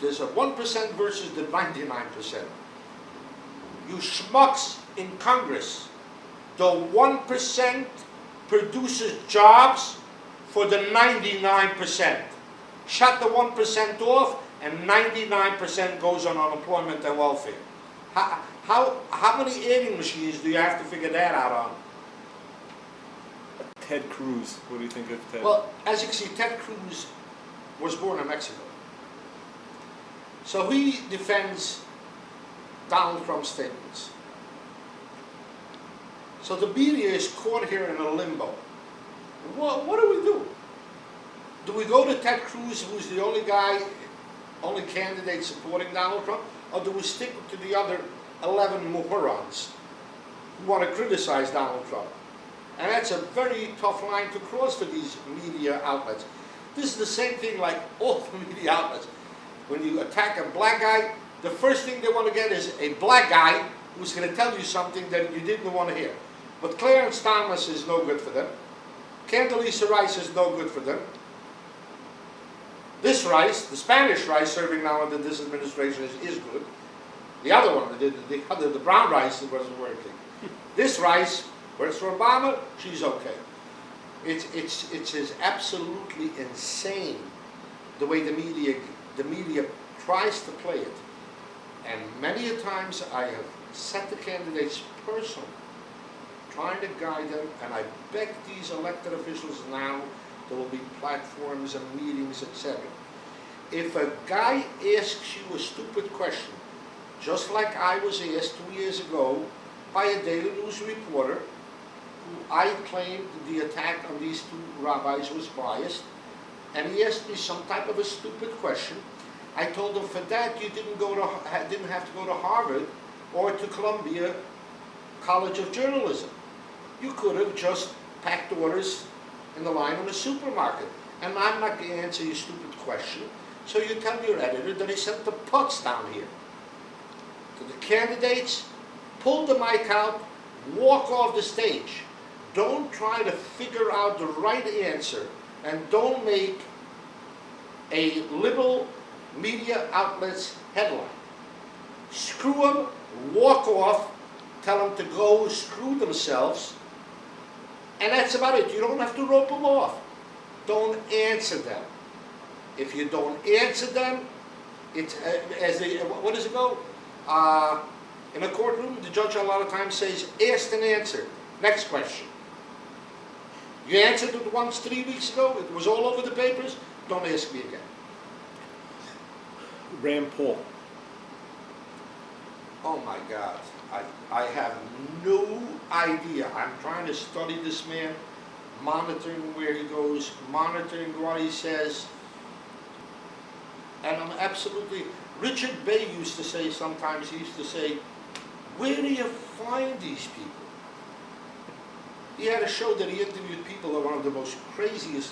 there's a 1% versus the 99%. You schmucks in Congress, the 1% produces jobs for the 99%. Shut the 1% off, and 99% goes on unemployment and welfare. How many aiming machines do you have to figure that out on? Ted Cruz. What do you think of Ted? Well, as you can see, Ted Cruz was born in Mexico. So he defends Donald Trump's statements. So the media is caught here in a limbo. What do we do? Do we go to Ted Cruz, who's the only candidate supporting Donald Trump, or do we stick to the other 11 morons who want to criticize Donald Trump? And that's a very tough line to cross for these media outlets. This is the same thing like all the media outlets. When you attack a black guy, the first thing they want to get is a black guy who's going to tell you something that you didn't want to hear. But Clarence Thomas is no good for them. Condoleezza Rice is no good for them. This Rice, the Spanish Rice serving now under this administration is good. The other one, the brown rice, wasn't working. This Rice works for Obama, she's okay. It's absolutely insane the way the media tries to play it. And many a times I have set the candidates personally, trying to guide them, and I beg these elected officials now, there will be platforms and meetings, etc. If a guy asks you a stupid question, just like I was asked 2 years ago by a Daily News reporter, who I claimed the attack on these two rabbis was biased, and he asked me some type of a stupid question, I told him for that you didn't have to go to Harvard or to Columbia College of Journalism. You could have just packed orders in the line in the supermarket. And I'm not going to answer your stupid question, so you tell your editor that he sent the putz down here. To the candidates, pull the mic out, walk off the stage. Don't try to figure out the right answer, and don't make a liberal media outlet's headline. Screw them, walk off, tell them to go screw themselves, and that's about it. You don't have to rope them off. Don't answer them. If you don't answer them, it's what does it go? In a courtroom, the judge a lot of times says, asked and answered. Next question. You answered it once 3 weeks ago, it was all over the papers, don't ask me again. Rand Paul. Oh my God, I have no idea. I'm trying to study this man, monitoring where he goes, monitoring what he says, and I'm absolutely, Richard Bay used to say sometimes, he used to say, where do you find these people? He had a show that he interviewed people that were one of the most craziest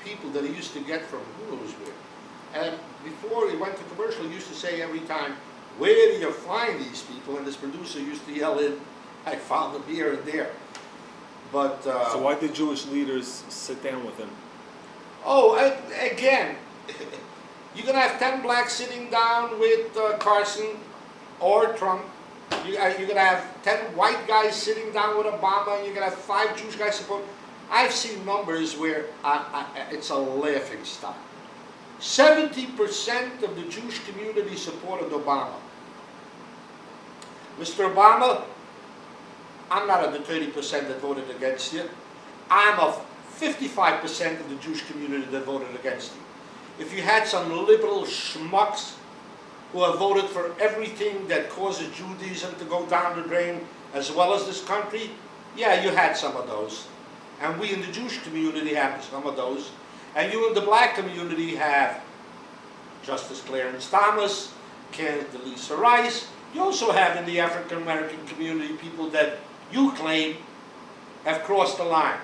people that he used to get from who knows where. And before he went to commercial, he used to say every time, where do you find these people? And his producer used to yell in, I found them here and there. But so why did Jewish leaders sit down with him? Oh, again, you're going to have 10 blacks sitting down with Carson or Trump. You're going to have 10 white guys sitting down with Obama, and you're going to have 5 Jewish guys support. I've seen numbers where it's a laughing stock. 70% of the Jewish community supported Obama. Mr. Obama, I'm not of the 30% that voted against you. I'm of 55% of the Jewish community that voted against you. If you had some liberal schmucks who have voted for everything that causes Judaism to go down the drain, as well as this country, yeah, you had some of those. And we in the Jewish community have some of those. And you in the black community have Justice Clarence Thomas, Condoleezza Rice. You also have in the African American community people that you claim have crossed the line.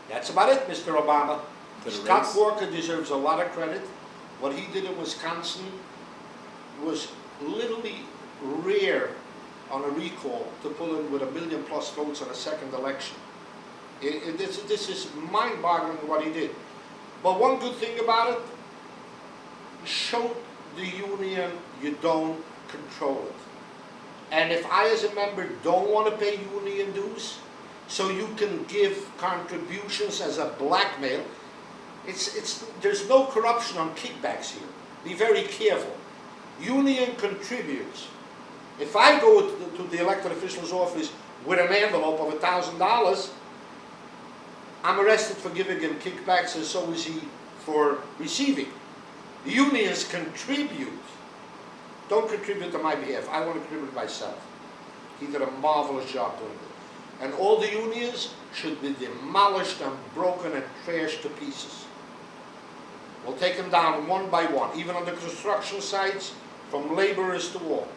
That's about it, Mr. Obama. Scott Walker deserves a lot of credit. What he did in Wisconsin was literally rare on a recall to pull in with 1 million+ votes on a second election. This is mind-boggling what he did. But one good thing about it, showed the union, you don't control it. And if I as a member don't want to pay union dues, so you can give contributions as a blackmail, there's no corruption on kickbacks here. Be very careful. Union contributes. If I go to the elected official's office with an envelope of $1,000, I'm arrested for giving him kickbacks, and so is he for receiving. Unions contribute. Don't contribute on my behalf. I want to contribute myself. He did a marvelous job doing it. And all the unions should be demolished and broken and trashed to pieces. We'll take them down one by one, even on the construction sites, from laborers to all.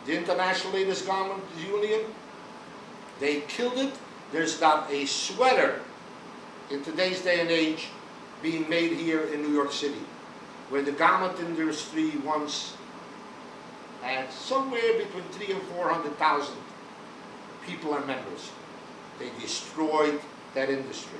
The International Ladies Garment Union, they killed it. There's not a sweater in today's day and age being made here in New York City, where the garment industry once had somewhere between 300,000 and 400,000 people and members. They destroyed that industry.